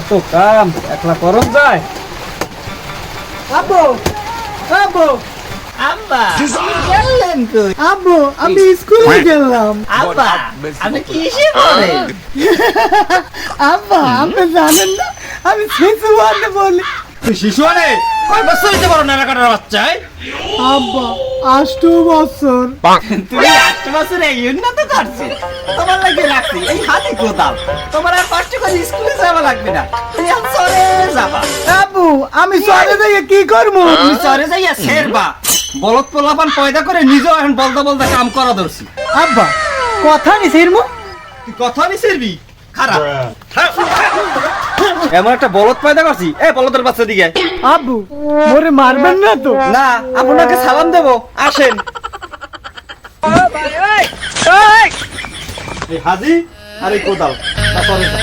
এত কাম একলা করন যায়। আব্বু আব্বু আব্বা গেলেন কই? আব্বু আমি স্কুলে গেলাম। আব্বা আপনি কিসে পড়েন? আব্বা আপনি জানেন না আমি শিশু আনতে বলি। তুই শিশু আনে কয় বছর হইতে পারো না কাটার বাচ্চায়? আব্বা 8 বছর। তুমি 8 বছর এই উন্নত করছে তোমার লাগে রাখছি এই হাতে কোদাল। তোমার আর কষ্ট করে স্কুলে যাওয়া লাগবে না, তুমি আর চলে যাবা। আব্বু আমি চলে যাই কি করবো? তুমি চলে যাইয়া ছেড়বা। বলদ পোলাপান পয়দা করে নিজেও এখন বলদা বলদা কাম করা ধরছি। আব্বা কথা নি ছিড়মু। তুই কথা নিছিরবি খারাপ। এমন একটা বলদ পয়দা করছি, এ বলদের বাচ্চা দিকে আয়। আব্বু মোরে মারবেন না তো? না আপনাকে সালাম দেব, আসেন। এই হাজি আর এই কোদাল তা করে যা।